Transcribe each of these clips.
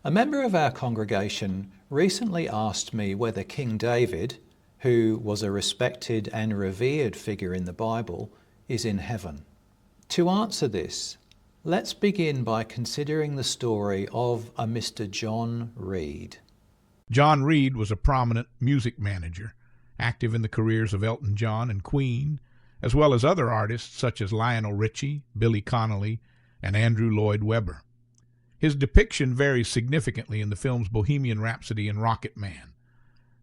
A member of our congregation recently asked me whether King David, who was a respected and revered figure in the Bible, is in heaven. To answer this, let's begin by considering the story of a Mr. John Reid. John Reid was a prominent music manager, active in the careers of Elton John and Queen, as well as other artists such as Lionel Richie, Billy Connolly, and Andrew Lloyd Webber. His depiction varies significantly in the films Bohemian Rhapsody and Rocketman.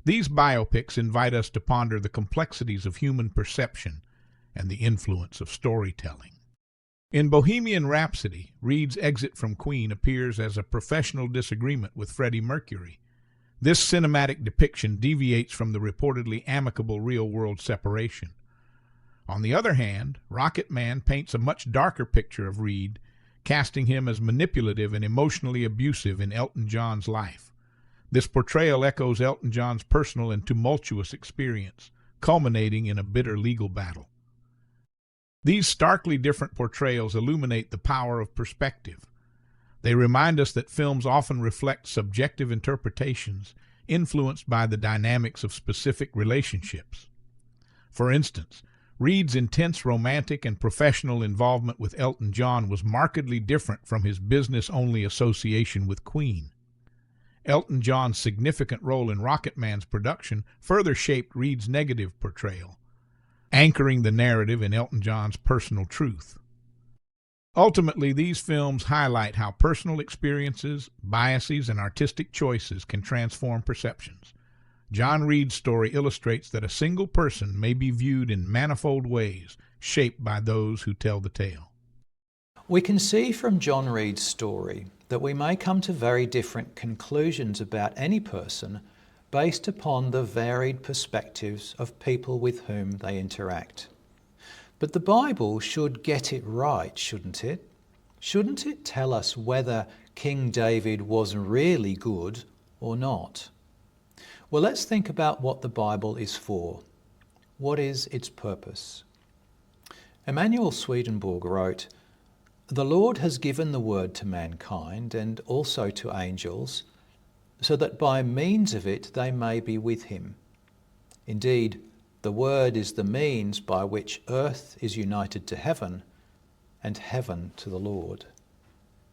These biopics invite us to ponder the complexities of human perception and the influence of storytelling. In Bohemian Rhapsody, Reid's exit from Queen appears as a professional disagreement with Freddie Mercury. This cinematic depiction deviates from the reportedly amicable real-world separation. On the other hand, Rocketman paints a much darker picture of Reid, casting him as manipulative and emotionally abusive in Elton John's life. This portrayal echoes Elton John's personal and tumultuous experience, culminating in a bitter legal battle. These starkly different portrayals illuminate the power of perspective. They remind us that films often reflect subjective interpretations influenced by the dynamics of specific relationships. For instance, Reid's intense romantic and professional involvement with Elton John was markedly different from his business-only association with Queen. Elton John's significant role in Rocketman's production further shaped Reid's negative portrayal, anchoring the narrative in Elton John's personal truth. Ultimately, these films highlight how personal experiences, biases, and artistic choices can transform perceptions. John Reid's story illustrates that a single person may be viewed in manifold ways, shaped by those who tell the tale. We can see from John Reid's story that we may come to very different conclusions about any person based upon the varied perspectives of people with whom they interact. But the Bible should get it right, shouldn't it? Shouldn't it tell us whether King David was really good or not? Well, let's think about what the Bible is for. What is its purpose? Emanuel Swedenborg wrote, "The Lord has given the word to mankind and also to angels, so that by means of it they may be with him. Indeed, the word is the means by which earth is united to heaven and heaven to the Lord."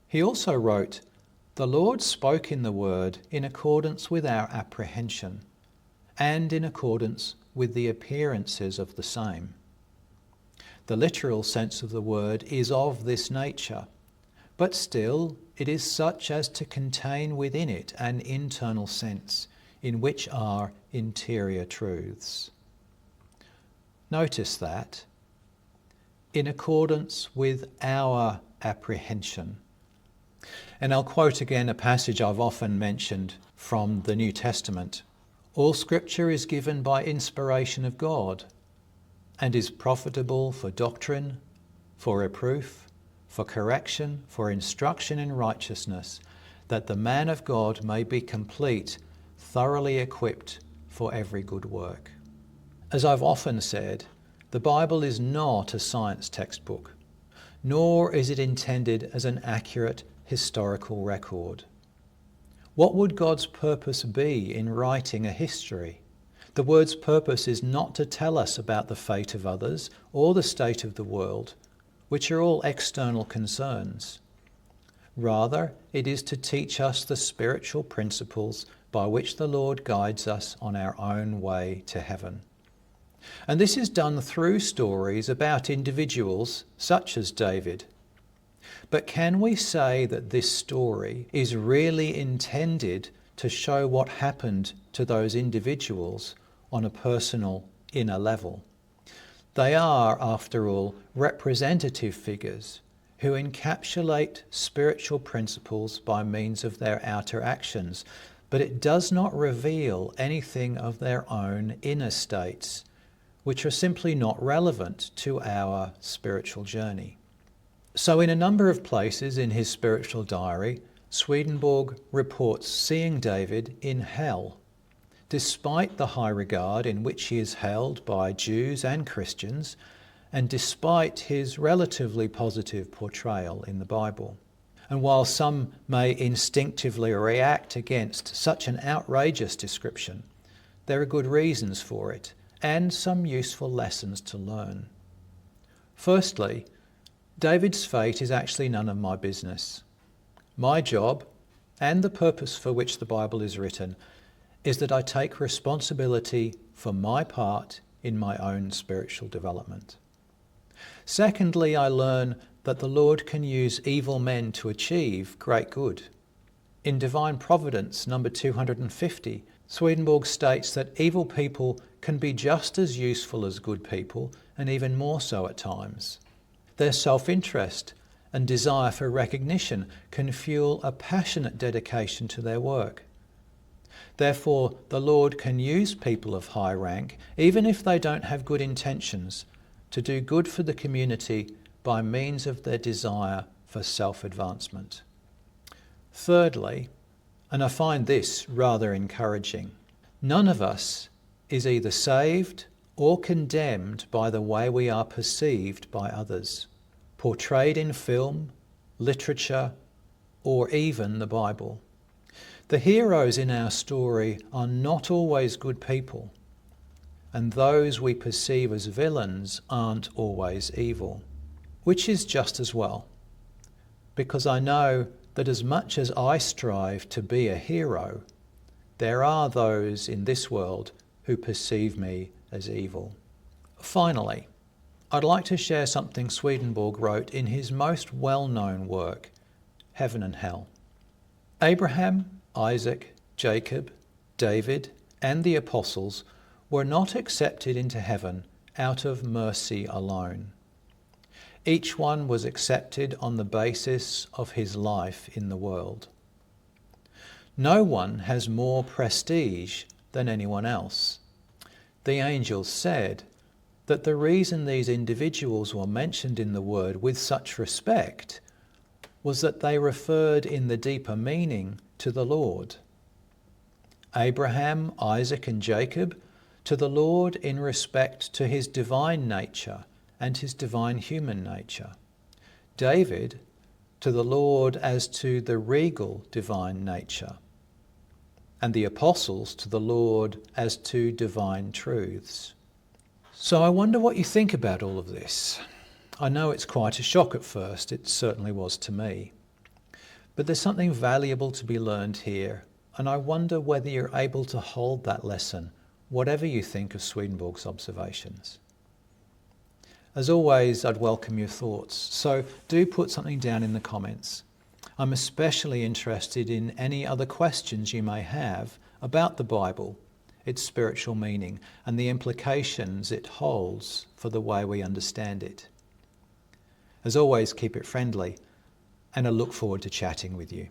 He also wrote, "The Lord spoke in the word in accordance with our apprehension and in accordance with the appearances of the same." The literal sense of the word is of this nature, but still it is such as to contain within it an internal sense in which are interior truths. Notice that, in accordance with our apprehension. And I'll quote again a passage I've often mentioned from the New Testament. "All Scripture is given by inspiration of God, and is profitable for doctrine, for reproof, for correction, for instruction in righteousness, that the man of God may be complete, thoroughly equipped for every good work." As I've often said, the Bible is not a science textbook, nor is it intended as an accurate historical record. What would God's purpose be in writing a history? The word's purpose is not to tell us about the fate of others or the state of the world, which are all external concerns. Rather, it is to teach us the spiritual principles by which the Lord guides us on our own way to heaven. And this is done through stories about individuals such as David. But can we say that this story is really intended to show what happened to those individuals on a personal, inner level? They are, after all, representative figures who encapsulate spiritual principles by means of their outer actions, but it does not reveal anything of their own inner states, which are simply not relevant to our spiritual journey. So in a number of places in his spiritual diary, Swedenborg reports seeing David in hell, despite the high regard in which he is held by Jews and Christians, and despite his relatively positive portrayal in the Bible. And while some may instinctively react against such an outrageous description, there are good reasons for it and some useful lessons to learn. Firstly, David's fate is actually none of my business. My job, and the purpose for which the Bible is written, is that I take responsibility for my part in my own spiritual development. Secondly, I learn that the Lord can use evil men to achieve great good. In Divine Providence, number 250, Swedenborg states that evil people can be just as useful as good people, and even more so at times. Their self-interest and desire for recognition can fuel a passionate dedication to their work. Therefore, the Lord can use people of high rank, even if they don't have good intentions, to do good for the community by means of their desire for self-advancement. Thirdly, and I find this rather encouraging, none of us is either saved or condemned by the way we are perceived by others, portrayed in film, literature, or even the Bible. The heroes in our story are not always good people, and those we perceive as villains aren't always evil, which is just as well, because I know that as much as I strive to be a hero, there are those in this world who perceive me as evil. Finally, I'd like to share something Swedenborg wrote in his most well-known work, Heaven and Hell. Abraham, Isaac, Jacob, David, and the apostles were not accepted into heaven out of mercy alone. Each one was accepted on the basis of his life in the world. No one has more prestige than anyone else. The angels said that the reason these individuals were mentioned in the Word with such respect was that they referred in the deeper meaning to the Lord. Abraham, Isaac, and Jacob to the Lord in respect to his divine nature and his divine human nature. David to the Lord as to the regal divine nature. And the apostles to the Lord as to divine truths. So I wonder what you think about all of this. I know it's quite a shock at first, it certainly was to me. But there's something valuable to be learned here, and I wonder whether you're able to hold that lesson, whatever you think of Swedenborg's observations. As always, I'd welcome your thoughts, so do put something down in the comments. I'm especially interested in any other questions you may have about the Bible, its spiritual meaning, and the implications it holds for the way we understand it. As always, keep it friendly, and I look forward to chatting with you.